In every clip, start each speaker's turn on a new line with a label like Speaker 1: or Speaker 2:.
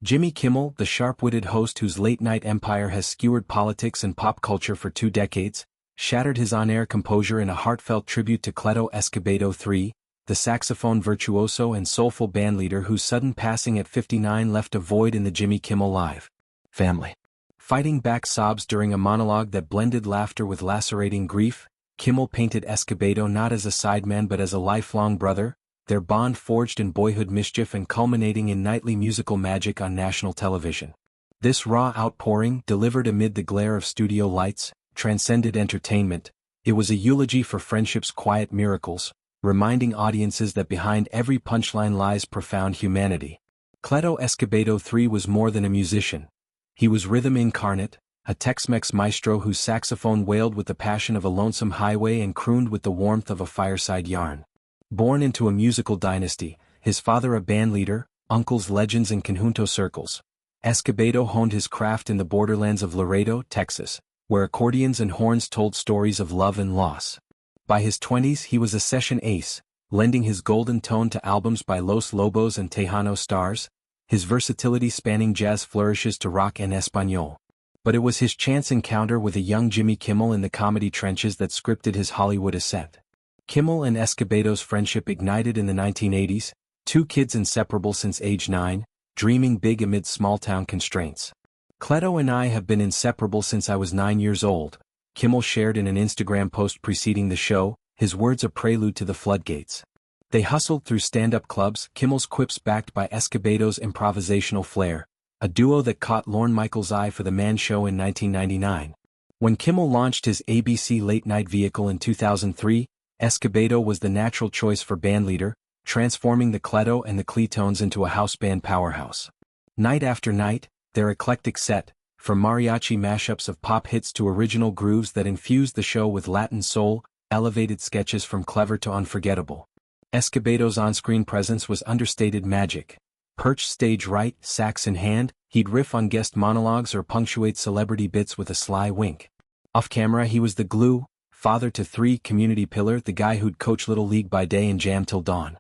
Speaker 1: Jimmy Kimmel, the sharp-witted host whose late-night empire has skewered politics and pop culture for 2 decades, shattered his on-air composure in a heartfelt tribute to Cleto Escobedo III, the saxophone virtuoso and soulful bandleader whose sudden passing at 59 left a void in the Jimmy Kimmel Live family. Fighting back sobs during a monologue that blended laughter with lacerating grief, Kimmel painted Escobedo not as a sideman but as a lifelong brother, their bond forged in boyhood mischief and culminating in nightly musical magic on national television. This raw outpouring, delivered amid the glare of studio lights, transcended entertainment. It was a eulogy for friendship's quiet miracles, reminding audiences that behind every punchline lies profound humanity. Cleto Escobedo III was more than a musician. He was rhythm incarnate, a Tex-Mex maestro whose saxophone wailed with the passion of a lonesome highway and crooned with the warmth of a fireside yarn. Born into a musical dynasty, his father a bandleader, uncles legends in conjunto circles, Escobedo honed his craft in the borderlands of Laredo, Texas, where accordions and horns told stories of love and loss. By his 20s he was a session ace, lending his golden tone to albums by Los Lobos and Tejano Stars, his versatility spanning jazz flourishes to rock en español. But it was his chance encounter with a young Jimmy Kimmel in the comedy trenches that scripted his Hollywood ascent. Kimmel and Escobedo's friendship ignited in the 1980s, 2 kids inseparable since age 9, dreaming big amid small-town constraints. "Cleto and I have been inseparable since I was 9 years old," Kimmel shared in an Instagram post preceding the show, his words a prelude to the floodgates. They hustled through stand-up clubs, Kimmel's quips backed by Escobedo's improvisational flair, a duo that caught Lorne Michaels' eye for the Man Show in 1999. When Kimmel launched his ABC late-night vehicle in 2003, Escobedo was the natural choice for bandleader, transforming the Cleto and the Cletones into a house band powerhouse. Night after night, their eclectic set, from mariachi mashups of pop hits to original grooves that infused the show with Latin soul, elevated sketches from clever to unforgettable. Escobedo's on-screen presence was understated magic. Perched stage right, sax in hand, he'd riff on guest monologues or punctuate celebrity bits with a sly wink. Off-camera he was the glue, father to 3, community pillar, the guy who'd coach Little League by day and jam till dawn.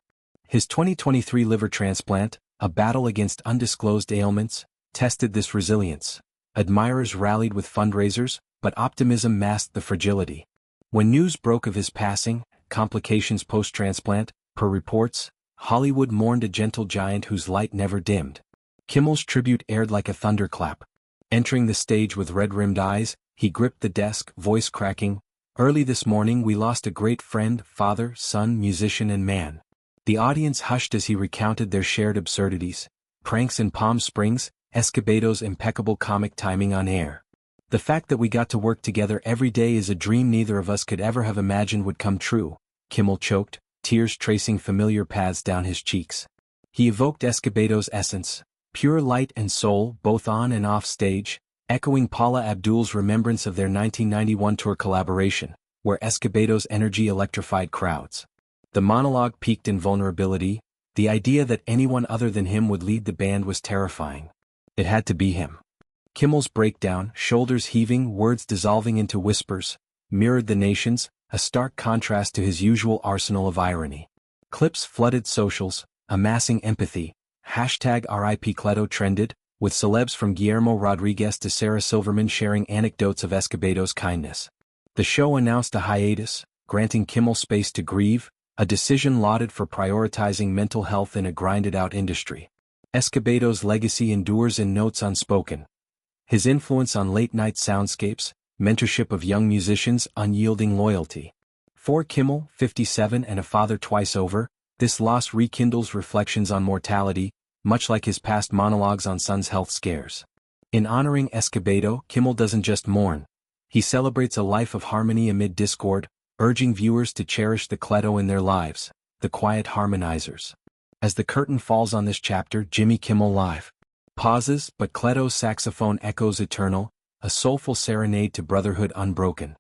Speaker 1: His 2023 liver transplant, a battle against undisclosed ailments, tested this resilience. Admirers rallied with fundraisers, but optimism masked the fragility. When news broke of his passing, complications post-transplant, per reports, Hollywood mourned a gentle giant whose light never dimmed. Kimmel's tribute aired like a thunderclap. Entering the stage with red-rimmed eyes, he gripped the desk, voice cracking, "Early this morning we lost a great friend, father, son, musician and man." The audience hushed as he recounted their shared absurdities, pranks in Palm Springs, Escobedo's impeccable comic timing on air. "The fact that we got to work together every day is a dream neither of us could ever have imagined would come true," Kimmel choked, tears tracing familiar paths down his cheeks. He evoked Escobedo's essence, pure light and soul both on and off stage, echoing Paula Abdul's remembrance of their 1991 tour collaboration, where Escobedo's energy electrified crowds. The monologue peaked in vulnerability. The idea that anyone other than him would lead the band was terrifying. It had to be him. Kimmel's breakdown, shoulders heaving, words dissolving into whispers, mirrored the nation's, a stark contrast to his usual arsenal of irony. Clips flooded socials, amassing empathy. #RIP Cleto trended, with celebs from Guillermo Rodriguez to Sarah Silverman sharing anecdotes of Escobedo's kindness. The show announced a hiatus, granting Kimmel space to grieve, a decision lauded for prioritizing mental health in a grinded-out industry. Escobedo's legacy endures in notes unspoken. His influence on late-night soundscapes, mentorship of young musicians, unyielding loyalty. For Kimmel, 57 and a father twice over, this loss rekindles reflections on mortality, much like his past monologues on son's health scares. In honoring Escobedo, Kimmel doesn't just mourn. He celebrates a life of harmony amid discord, urging viewers to cherish the Cleto in their lives, the quiet harmonizers. As the curtain falls on this chapter, Jimmy Kimmel Live pauses, but Cleto's saxophone echoes eternal, a soulful serenade to brotherhood unbroken.